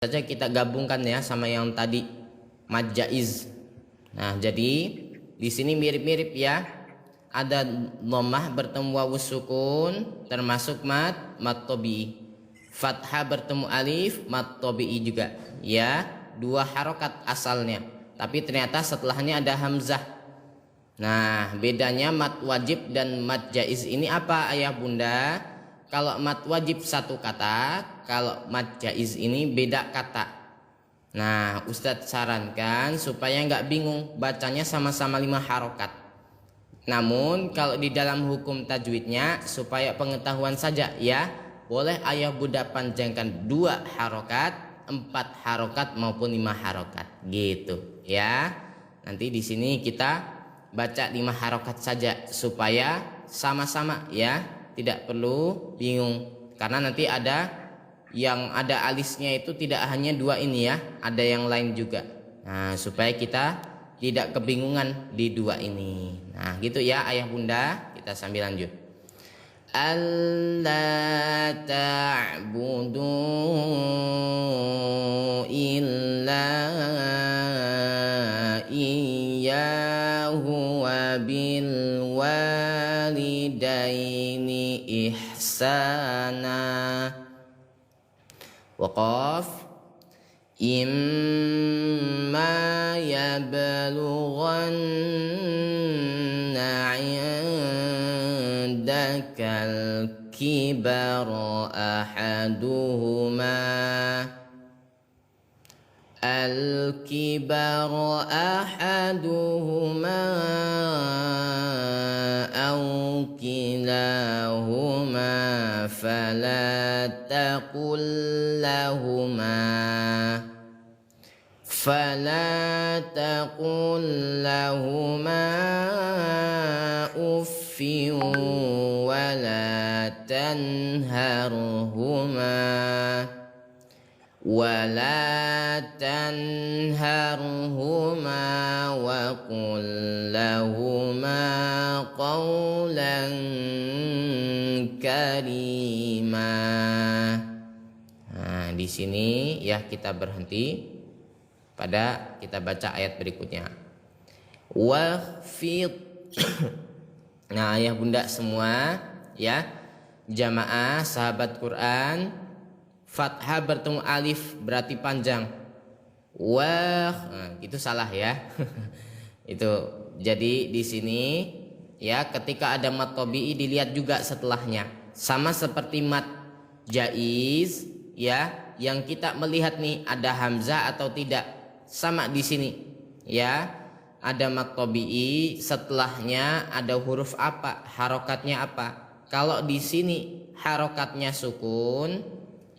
saja kita gabungkan ya sama yang tadi mad jaiz. Nah, jadi di sini mirip-mirip ya. Ada dhammah bertemu wawu sukun termasuk mad tabi'i. Fathah bertemu alif mad tabi'i juga. Ya, dua harokat asalnya. Tapi ternyata setelahnya ada hamzah. Nah, bedanya mad wajib dan mad jaiz ini apa ayah bunda? Kalau mad wajib satu kata, kalau mad jaiz ini beda kata. Nah, Ustadz sarankan supaya nggak bingung, bacanya sama-sama 5 harokat. Namun kalau di dalam hukum tajwidnya supaya pengetahuan saja ya, boleh ayah bunda panjangkan 2 harokat, 4 harokat maupun 5 harokat gitu ya. Nanti di sini kita baca 5 harokat saja supaya sama-sama ya, tidak perlu bingung karena nanti ada yang ada alisnya itu tidak hanya 2 ini ya, ada yang lain juga. Nah, supaya kita tidak kebingungan di 2 ini. Nah, gitu ya ayah bunda, kita sambil lanjut. Alla ta'budu illa iyyahu wa bil walidaini ihsana. Waqaf imma yablughanna 'indakal kibara ahaduhuma aw kilahuma fala taqul lahuma uffin wala tanharhuma wa qul lahuma qawlan karima. Nah, di sini ya kita berhenti pada kita baca ayat berikutnya. Wahfid. Nah, ayah bunda semua ya, jamaah sahabat Quran, fathah bertemu alif berarti panjang. Nah, itu salah ya. Itu. Jadi di sini ya ketika ada mad tabi'i dilihat juga setelahnya. Sama seperti mad jaiz ya, yang kita melihat nih ada hamzah atau tidak. Sama di sini ya, ada mad tabi'i setelahnya ada huruf apa, harokatnya apa. Kalau di sini harokatnya sukun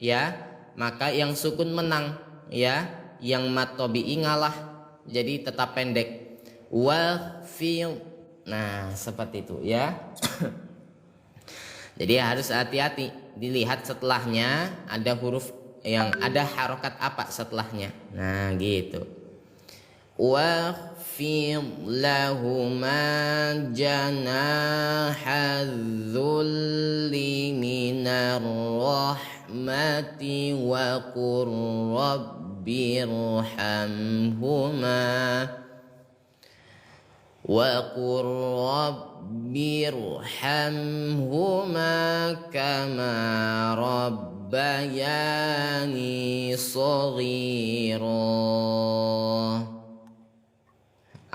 ya, maka yang sukun menang ya, yang mad tabi'i ngalah, jadi tetap pendek. Wafil. Nah, seperti itu ya. Jadi harus hati-hati, dilihat setelahnya ada huruf yang ada harokat apa setelahnya. Nah, gitu. Wafil lahuma janahadzulli minar rahmati wa qur rabbirhamhuma kama rabbayani shaghira.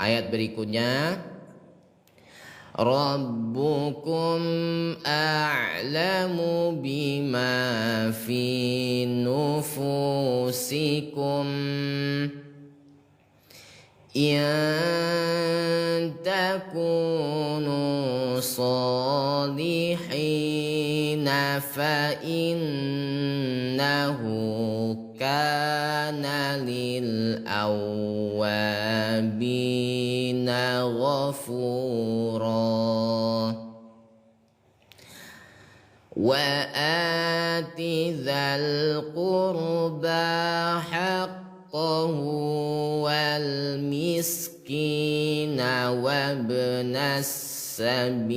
Ayat berikutnya, Rabbukum a'lamu bima fi nufusikum in takunu salihina fa innahu kana lil awwabina ghafura. Wa ati dzal qurba haqqahu wal miskina wabnas sabil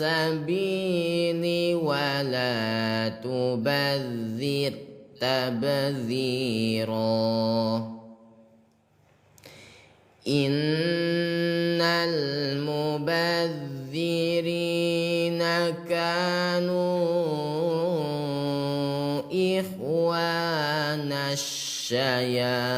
sabili wa la tubadzir tabdzira. Innal mubadzirina kanu ikhwana syayatin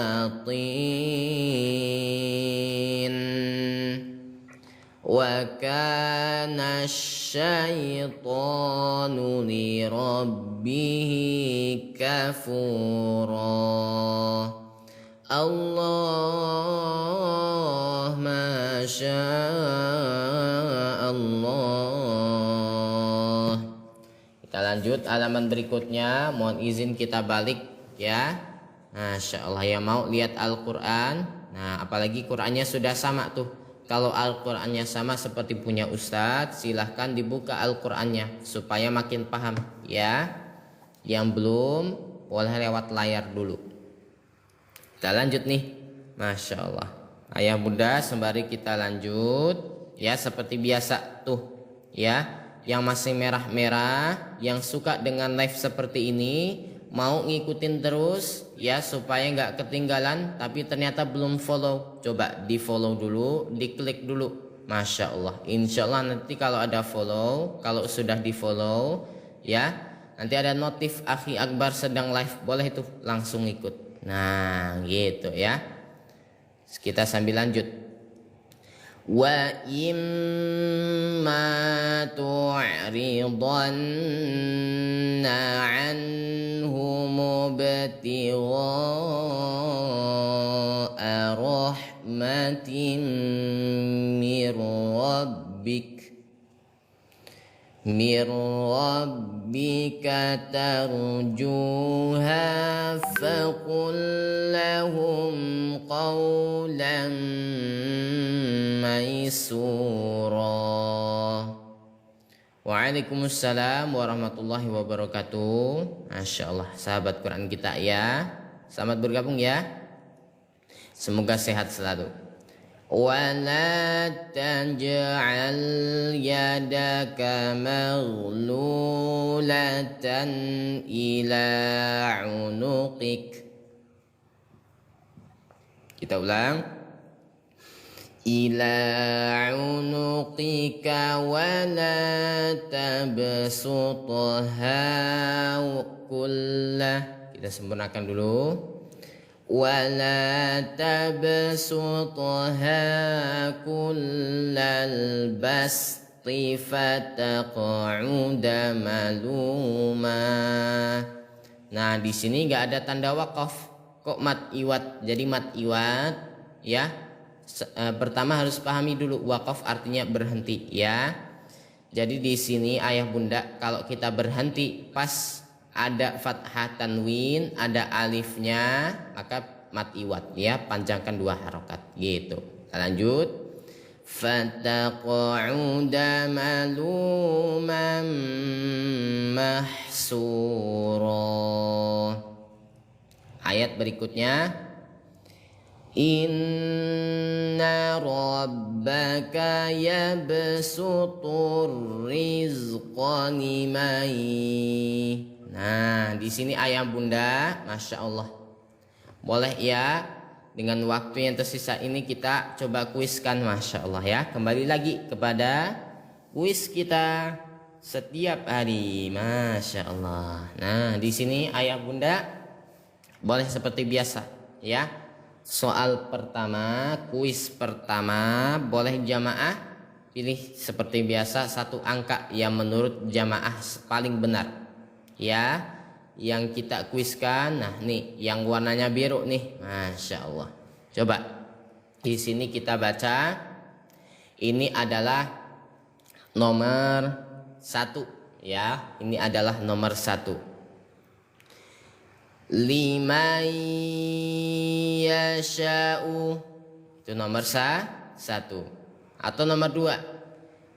wa kana syaitanu li rabbihi kafura. Allah masya Allah. Kita lanjut halaman berikutnya. Mohon izin kita balik ya. Masya Allah ya, mau lihat Al-Quran. Nah apalagi Qurannya sudah sama tuh. Kalau Al-Qurannya sama seperti punya Ustadz, silahkan dibuka Al-Qurannya supaya makin paham ya. Yang belum boleh lewat layar dulu. Kita lanjut nih. Masya Allah. Ayah bunda sembari kita lanjut ya, seperti biasa tuh ya, yang masih merah-merah, yang suka dengan live seperti ini, mau ngikutin terus ya supaya nggak ketinggalan, tapi ternyata belum follow, coba di follow dulu, diklik dulu. Masya Allah. Insya Allah nanti kalau ada follow, kalau sudah di follow ya, nanti ada notif Akhi Akbar sedang live, boleh tuh langsung ikut. Nah gitu ya. Kita sambil lanjut. Wa imma tu'ridanna anhum ibtigha'a rahmatin mir rabbika tarjuha faqul lahum qawlan maysura. Waalaikumsalam warahmatullahi wabarakatuh. Masya Allah sahabat Quran kita ya, selamat bergabung ya, semoga sehat selalu. ولا تجعل يدك مغلولة إلى عنقك. Kita ulang. إلى عنقك ولا تبسطها كله. Kita sempurnakan dulu. ولا تبسطها كل البسط فتقعد ملوما. Nah di sini nggak ada tanda wakaf, kok mat iwat, jadi mat iwat ya. Pertama harus pahami dulu wakaf artinya berhenti ya. Jadi di sini ayah bunda kalau kita berhenti pas ada fathah tanwin, ada alifnya, maka mat iwat ya, panjangkan 2 harokat gitu. Kita lanjut. Fataqa'uda maluman mahsura. Ayat berikutnya. Inna rabbaka yabsutur rizqa liman. Nah, di sini ayah bunda, masya Allah, boleh ya. Dengan waktu yang tersisa ini kita coba kuiskan, masya Allah ya. Kembali lagi kepada kuis kita setiap hari, masya Allah. Nah, di sini ayah bunda boleh seperti biasa ya. Soal pertama, kuis pertama, boleh jamaah pilih seperti biasa 1 angka yang menurut jamaah paling benar. Ya, yang kita kuiskan. Nah nih yang warnanya biru nih, masya Allah. Coba di sini kita baca, ini adalah nomor 1 ya, ini adalah nomor 1. Liman yasha'u, itu nomor 1. Atau nomor 2,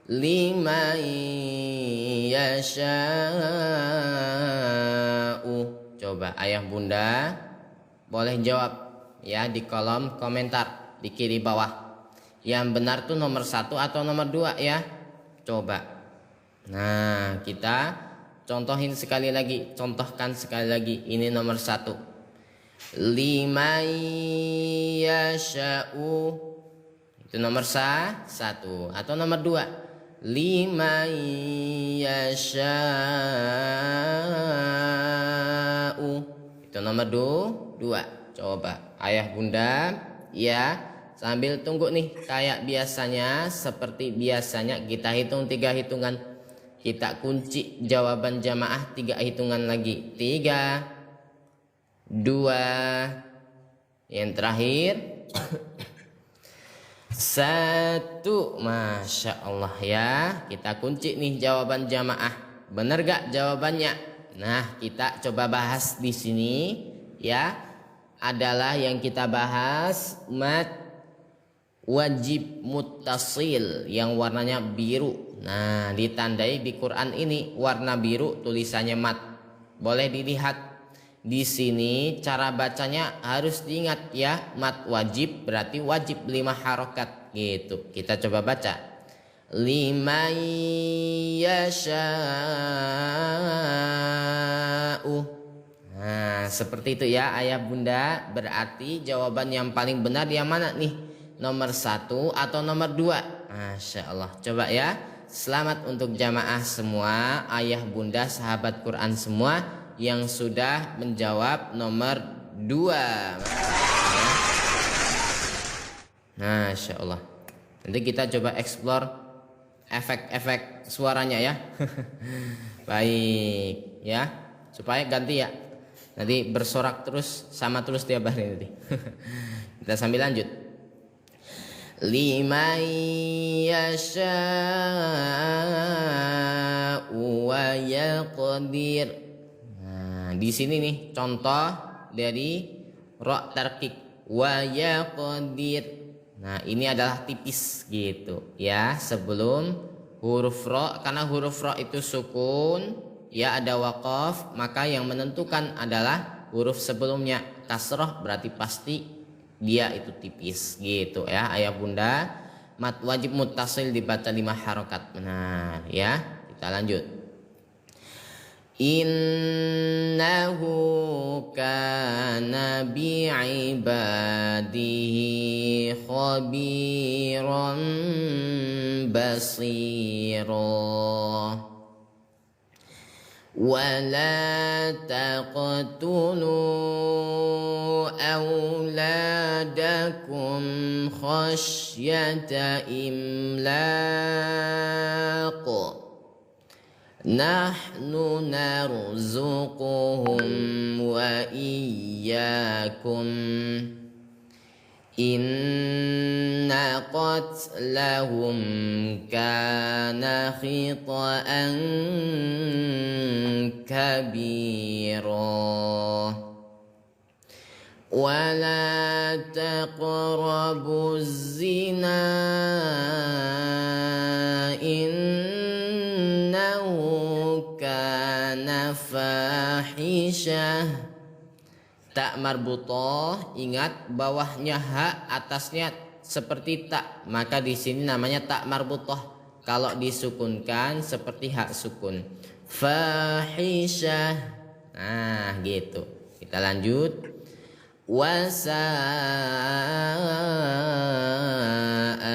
liman yasha'u. Coba ayah bunda boleh jawab ya di kolom komentar di kiri bawah. Yang benar tuh nomor 1 atau nomor 2 ya. Coba Nah, kita contohkan sekali lagi. Ini nomor 1. Liman yasha'u. Itu nomor 1. Atau nomor 2. Liman yasha'u. Itu nomor 2. Coba ayah bunda ya, sambil tunggu nih, kayak biasanya, seperti biasanya kita hitung 3 hitungan. Kita kunci jawaban jamaah 3 hitungan lagi. 3, 2, yang terakhir 1. Masya Allah ya, kita kunci nih jawaban jamaah. Bener gak jawabannya? Nah, kita coba bahas di sini ya. Adalah yang kita bahas mat wajib muttasil yang warnanya biru. Nah, ditandai di Quran ini warna biru, tulisannya mat. Boleh dilihat di sini, cara bacanya harus diingat ya. Mat wajib berarti wajib 5 harokat gitu. Kita coba baca. Liman yasha'u. Nah, seperti itu ya ayah bunda. Berarti jawaban yang paling benar yang mana nih? Nomor 1 atau nomor 2? Masya Allah. Coba ya. Selamat untuk jamaah semua, ayah bunda sahabat Quran semua yang sudah menjawab nomor 2. Masya Allah. Nanti kita coba explore efek-efek suaranya ya. Baik ya, supaya ganti ya. Nanti bersorak terus, sama terus tiap hari nanti. Kita sambil lanjut. Liman yasha'u wa yaqdir. Nah, di sini nih contoh dari ra tarkik wa yaqdir. Nah, ini adalah tipis gitu ya, sebelum huruf ra, karena huruf ra itu sukun. Ya, ada waqaf, maka yang menentukan adalah huruf sebelumnya. Kasroh berarti pasti dia itu tipis gitu ya ayah bunda. Mat wajib muttasil dibaca 5 harokat. Benar ya. Kita lanjut. Innahu kana bi'ibadihi khabiran basira. ولا تقتلوا أولادكم خشية إملاق نحن نرزقهم وإياكم إن قتلهم كان خطأ كبيرا ولا تقربوا الزنا إنه كان فاحشة. Tak marbutoh, ingat bawahnya ha, atasnya seperti tak, maka di sini namanya tak marbutoh. Kalau disukunkan seperti hak sukun. Fahisyah. Nah, gitu. Kita lanjut. Wasa'a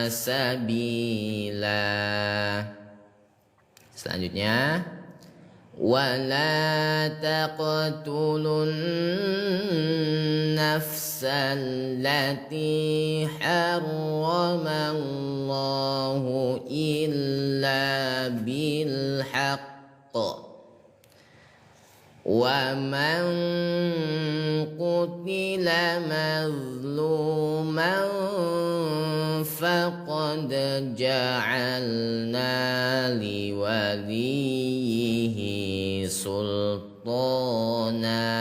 sabila. Selanjutnya. ولا تقتلوا النفس التي حرم الله إلا بالحق ومن قتل مظلوما فقد جعلنا لوليه سلطانا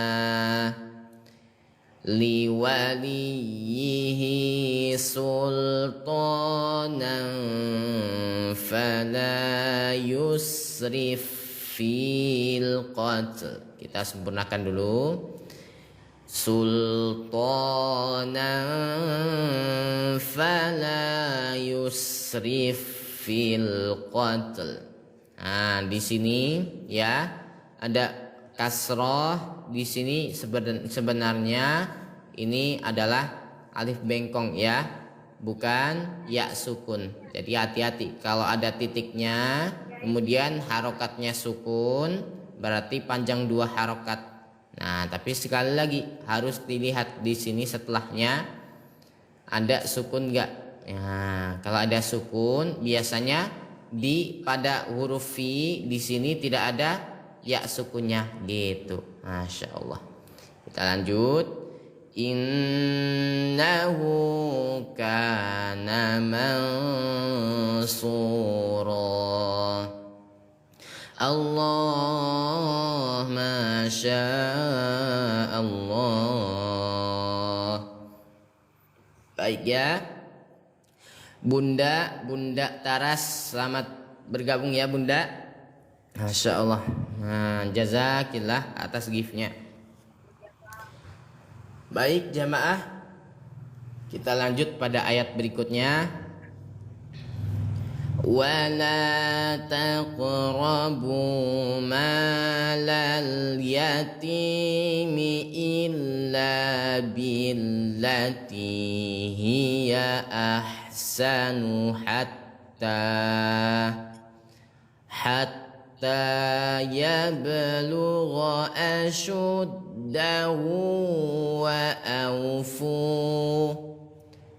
فلا يسرف fil qatl. Kita sempurnakan dulu. Sultanan fala yusrif fil qatl. Nah, di sini ya ada kasroh. Di sini sebenarnya ini adalah alif bengkong ya, bukan ya sukun. Jadi hati-hati kalau ada titiknya kemudian harokatnya sukun, berarti panjang 2 harokat. Nah, tapi sekali lagi harus dilihat di sini setelahnya ada sukun enggak. Nah, kalau ada sukun biasanya pada huruf fi di sini tidak ada ya sukunnya gitu. Masya Allah. Kita lanjut. Innahu kana mansura. Allah masya Allah. Baik ya. Bunda Taras, selamat bergabung ya Bunda. Masya Allah. Nah, jazakillah atas giftnya. Baik jamaah, kita lanjut pada ayat berikutnya. Wala taqrabu malal yatimi illa billati hiya ahsanu hatta yablugha ashuddahu wa awfu.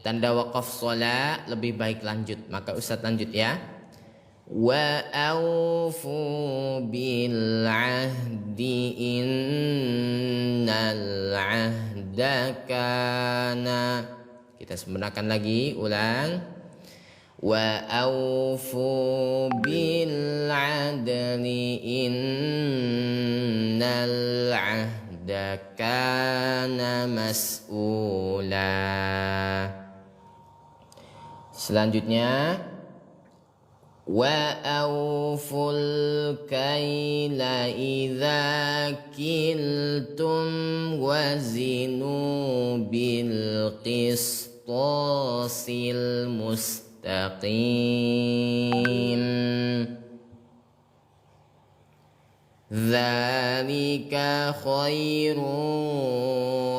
Tanda waqaf sholat lebih baik lanjut, maka Ustadz lanjut ya. Wa awfu bil ahdi innal ahda kana. Kita sempurnakan lagi, ulang. Wa awfu bil adli innal ahda kana mas'ula. Selanjutnya wa awful kaila idza kiltum wazinu bil qistasil mustaqim. Dzalika khairu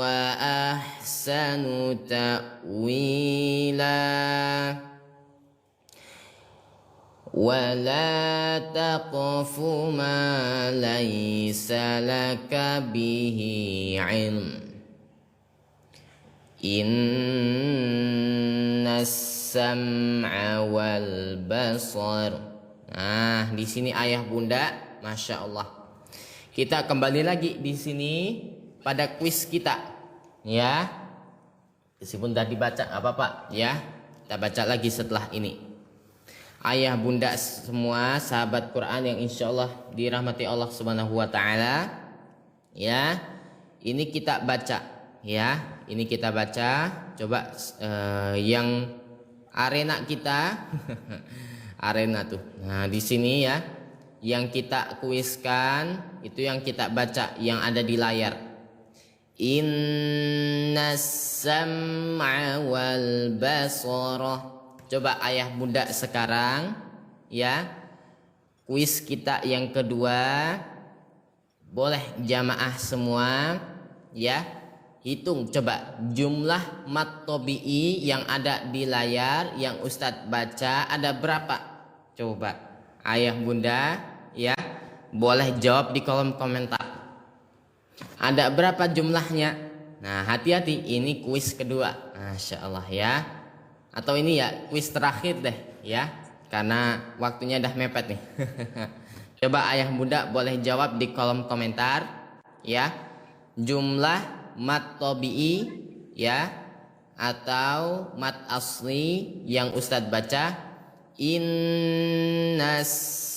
wa ahsanu ta'wila. Wa la taqfu ma laysa laka bihi ilm. Innas sam'a wal basar. Nah, di sini ayah bunda, masya Allah. Kita kembali lagi di sini pada kuis kita, ya. Meskipun sudah dibaca, apa-apa, ya. Kita baca lagi setelah ini. Ayah bunda semua sahabat Quran yang insya Allah dirahmati Allah Subhanahu Wa Taala, ya. Ini kita baca, ya. Ini kita baca. Coba yang arena kita, arena tuh. Nah di sini ya. Yang kita kuiskan itu yang kita baca yang ada di layar. Innas sam'a wal basara. Coba ayah bunda sekarang ya. Kuis kita yang kedua. Boleh jamaah semua ya. Hitung coba jumlah mat tobi'i yang ada di layar yang Ustadz baca ada berapa? Coba ayah bunda ya, boleh jawab di kolom komentar. Ada berapa jumlahnya? Nah, hati-hati, ini kuis kedua. Masya Allah ya. Atau ini ya kuis terakhir deh ya, karena waktunya udah mepet nih. Coba ayah bunda boleh jawab di kolom komentar ya. Jumlah mat tobi'i ya atau mat asli yang Ustadz baca. Innas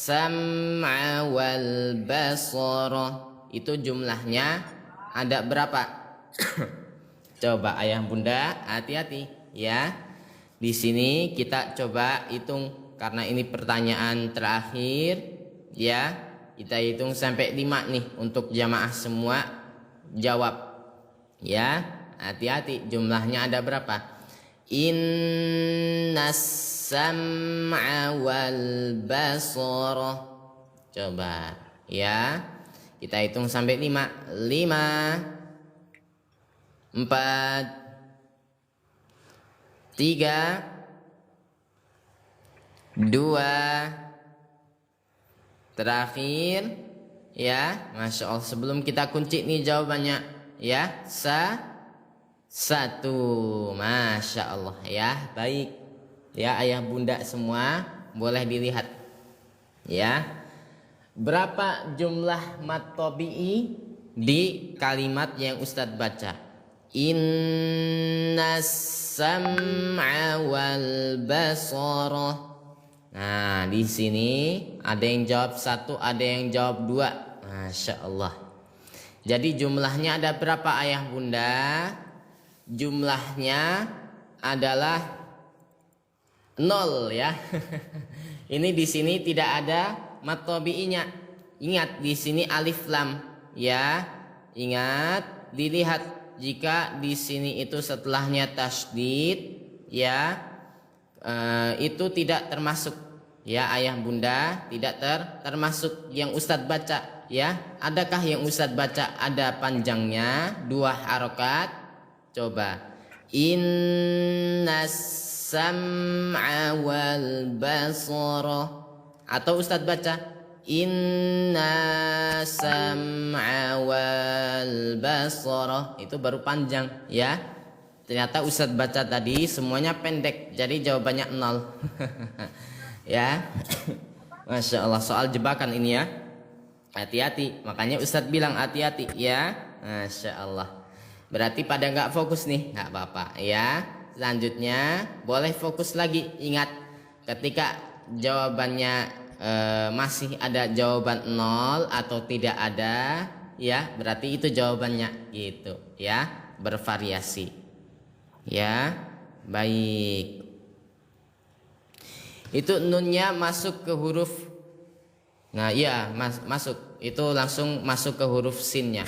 sam'a wal basara, itu jumlahnya ada berapa? Coba ayah bunda hati-hati ya. Di sini kita coba hitung karena ini pertanyaan terakhir ya. Kita hitung sampai 5 nih untuk jamaah semua jawab ya. Hati-hati jumlahnya ada berapa? Innas sam'a wal basara. Coba ya. Kita hitung sampai 5. 5 4 3 2 terakhir ya. Masya Allah, sebelum kita kunci nih jawabannya ya. 1. Masya Allah ya. Baik ya ayah bunda semua, boleh dilihat ya. Berapa jumlah mat tabi'i di kalimat yang Ustadz baca? Innas sam'a wal basara. Nah, di sini ada yang jawab 1, ada yang jawab 2. Masya Allah. Jadi jumlahnya ada berapa ayah bunda? Jumlahnya adalah 0 ya. Ini di sini tidak ada mat tabi'inya. Ingat di sini alif lam ya. Ingat, dilihat jika di sini itu setelahnya tasydid ya, itu tidak termasuk ya ayah bunda, tidak termasuk yang Ustadz baca ya. Adakah yang Ustadz baca ada panjangnya 2 harokat? Coba. Innas sam'a wal basara. Atau Ustadz baca inna sam'a wal basara. Itu baru panjang ya. Ternyata Ustadz baca tadi semuanya pendek, jadi jawabannya 0. Ya. Masya Allah, soal jebakan ini ya. Hati-hati, makanya Ustadz bilang hati-hati ya. Masya Allah. Berarti pada nggak fokus nih, nggak apa-apa ya. Selanjutnya boleh fokus lagi. Ingat, ketika jawabannya masih ada jawaban 0 atau tidak ada ya, berarti itu jawabannya gitu ya, bervariasi ya. Baik, itu nunnya masuk ke huruf, nah iya masuk, itu langsung masuk ke huruf sinnya.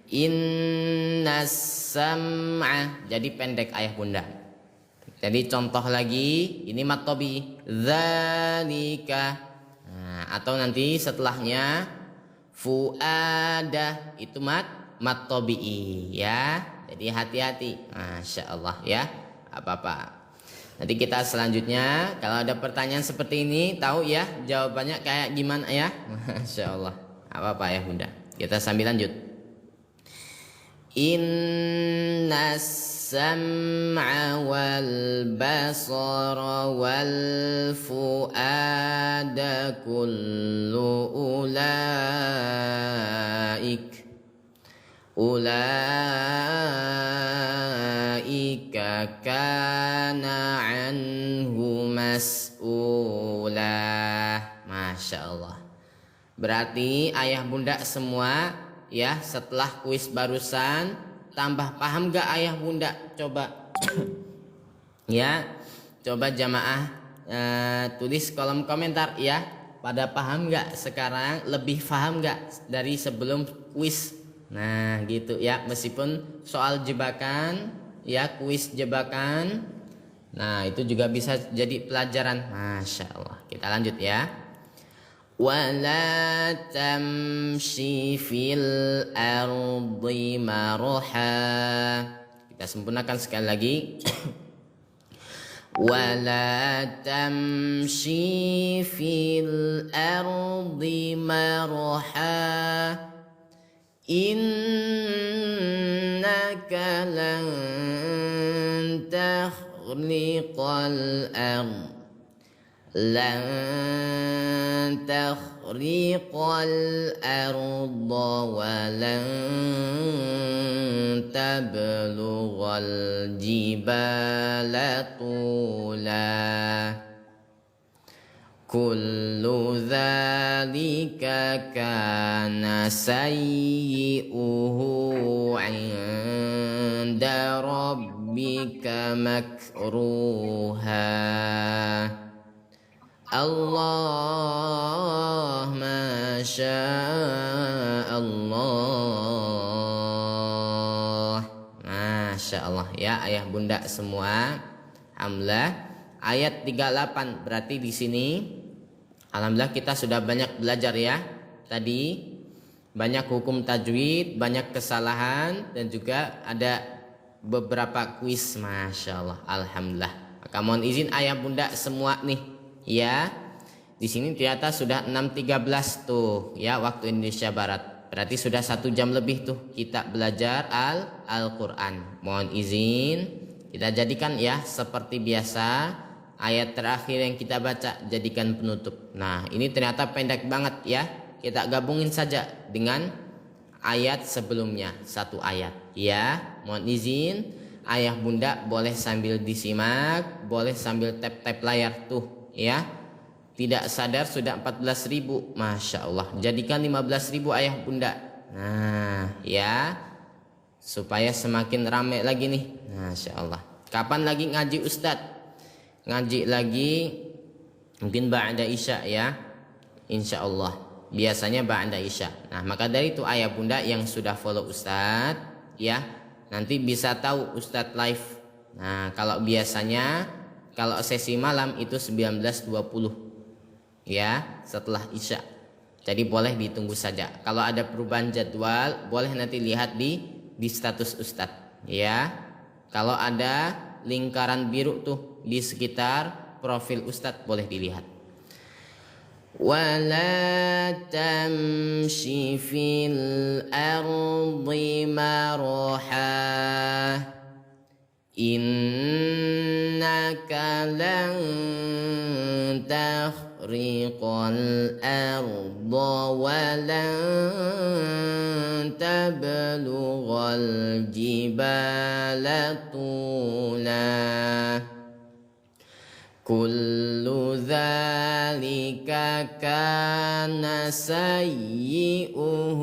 Innas sam'a, jadi pendek ayah bunda. Jadi contoh lagi, ini mat tabi'i, dzalika. Nah, atau nanti setelahnya fuada, itu mat tabi'i ya. Jadi hati-hati. Masya Allah ya. Apa-apa. Nanti kita selanjutnya kalau ada pertanyaan seperti ini, tahu ya jawabannya kayak gimana ya. Masya Allah. Apa-apa ya bunda. Kita sambil lanjut. Innas sam'a wal basara wal fuada kullu ulaika kana anhu mas'ula. Masya Allah. Berarti ayah bunda semua ya, setelah kuis barusan tambah paham gak ayah bunda? Coba ya, coba jamaah tulis kolom komentar ya, pada paham gak sekarang, lebih paham gak dari sebelum kuis? Nah gitu ya, meskipun soal jebakan ya, kuis jebakan, nah itu juga bisa jadi pelajaran. Masya Allah. Kita lanjut ya. Wala tamshi fil ardi marha. Kita sempurnakan sekali lagi. Wala tamshi fil ardi marha innaka lan takhliqal ardh lan takhriqal arda wa lan tablughal jibala tula kullu dzalika kana sayyi'uhu 'inda rabbika makruha. Allah masya Allah. Masya Allah ya ayah bunda semua. Alhamdulillah. Ayat 38 berarti di sini alhamdulillah kita sudah banyak belajar ya. tadi banyak hukum tajwid, banyak kesalahan, dan juga ada beberapa kuis. Masya Allah, alhamdulillah. Maka mohon izin ayah bunda semua nih ya. Di sini ternyata sudah 6.13 tuh ya waktu Indonesia Barat. Berarti sudah 1 jam lebih tuh kita belajar Al-Quran. Mohon izin kita jadikan ya seperti biasa ayat terakhir yang kita baca jadikan penutup. Nah ini ternyata pendek banget ya. Kita gabungin saja dengan ayat sebelumnya, 1 ayat ya. Mohon izin ayah bunda boleh sambil disimak, boleh sambil tap-tap layar tuh ya. Tidak sadar sudah 14.000, Masya Allah. Jadikan 15.000 ayah bunda. Nah ya, supaya semakin ramai lagi nih. Masya Allah. Kapan lagi ngaji Ustadz? Ngaji lagi mungkin ba'da isya ya, insya Allah. Biasanya ba'da isya. Nah maka dari itu ayah bunda yang sudah follow Ustadz ya, nanti bisa tahu Ustadz live. Nah kalau biasanya kalau sesi malam itu 19.20 ya setelah isya. Jadi boleh ditunggu saja. Kalau ada perubahan jadwal boleh nanti lihat di status Ustadz ya. Kalau ada lingkaran biru tuh di sekitar profil Ustadz boleh dilihat. ولا تمش في الأرض مرحا إنك لن تخرق الأرض ولن تبلغ الجبال طولا كل ذلك كان سيئه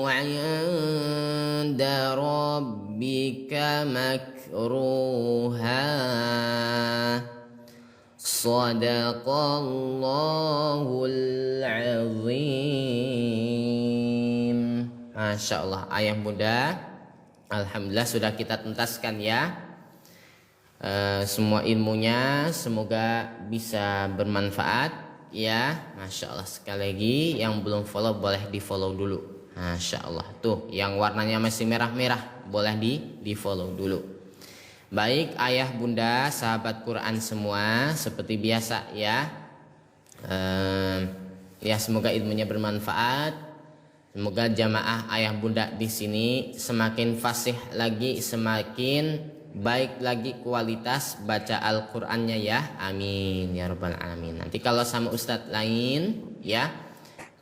عند ربك مكروها صدق الله العظيم. Masya Allah ayah bunda, alhamdulillah sudah kita tuntaskan ya. Semua ilmunya semoga bisa bermanfaat ya. Masya Allah. Sekali lagi yang belum follow boleh di follow dulu. Masya Allah. Tuh yang warnanya masih merah-merah boleh di follow dulu. Baik ayah bunda sahabat Quran semua, seperti biasa ya. Ya semoga ilmunya bermanfaat. Semoga jamaah ayah bunda di sini semakin fasih lagi, semakin baik lagi kualitas baca Al-Qur'annya ya. Amin ya rabbal alamin. Nanti kalau sama ustadz lain ya,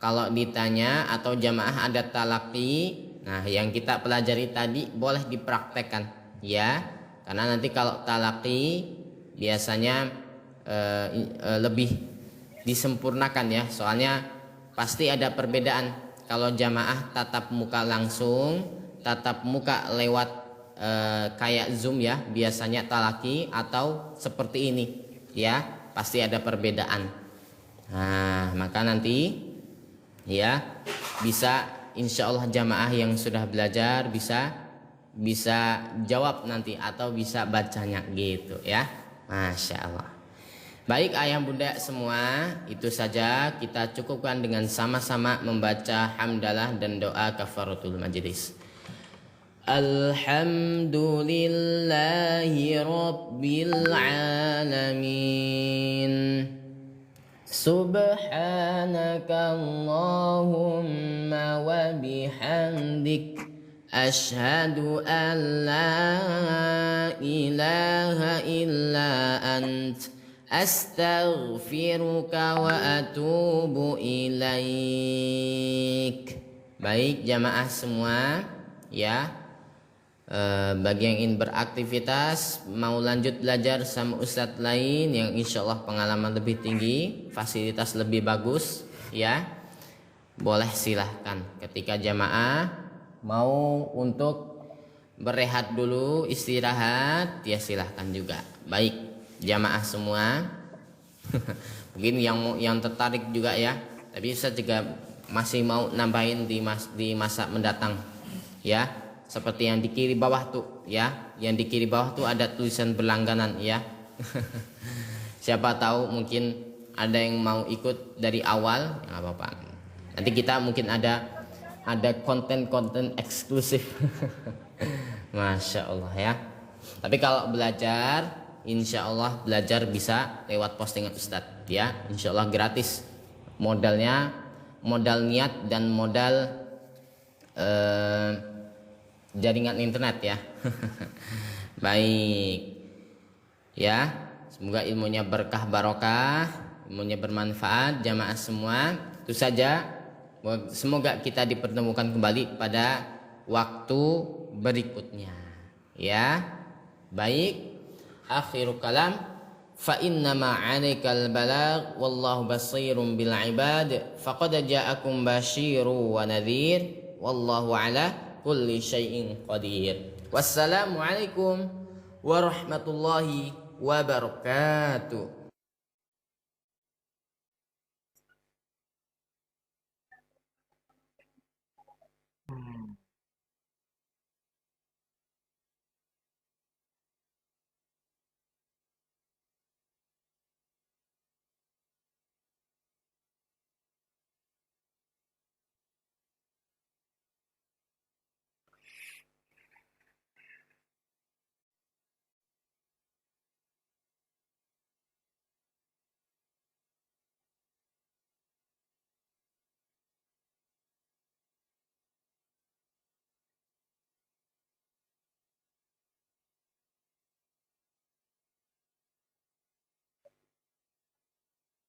kalau ditanya atau jamaah ada talaqi, nah yang kita pelajari tadi boleh dipraktekkan ya. Karena nanti kalau talaqi biasanya lebih disempurnakan ya. Soalnya pasti ada perbedaan kalau jamaah tatap muka langsung, tatap muka lewat kayak Zoom ya, biasanya talaki atau seperti ini ya, pasti ada perbedaan. Nah maka nanti ya bisa insya Allah jamaah yang sudah belajar bisa jawab nanti atau bisa bacanya gitu ya. Masya Allah. Baik ayah bunda semua, itu saja kita cukupkan dengan sama-sama membaca hamdalah dan doa kafaratul majlis. Alhamdulillahi Rabbil Alamin. Subhanaka Allahumma wa bihamdik, Ashhadu an la ilaha illa ant, astaghfiruka wa atubu ilaik. Baik jamaah semua ya. Bagi yang ingin beraktivitas, mau lanjut belajar sama ustadz lain yang insya Allah pengalaman lebih tinggi, fasilitas lebih bagus ya, boleh silahkan. Ketika jamaah mau untuk berehat dulu, istirahat, ya silahkan juga. Baik jamaah semua. Mungkin yang tertarik juga ya, tapi saya juga masih mau nambahin di masa mendatang ya. Seperti yang di kiri bawah tuh ya, yang di kiri bawah tuh ada tulisan berlangganan ya. Siapa tahu mungkin ada yang mau ikut dari awal, ya nggak apa-apa. Nanti kita mungkin ada konten-konten eksklusif. Masya Allah ya. Tapi kalau belajar, insya Allah belajar bisa lewat postingan Ustadz ya. Insya Allah gratis. Modalnya modal niat dan modal jaringan internet ya. Baik ya, semoga ilmunya berkah barokah, ilmunya bermanfaat jamaah semua. Itu saja. Semoga kita dipertemukan kembali pada waktu berikutnya ya. Baik, akhiru kalam, fa innama 'alaikal balagh wallahu basirun bil ibad, faqad ja'akum basyiru wa nadhir, wallahu ala kulli syai'in qadir. Wassalamu alaikum warahmatullahi wabarakatuh.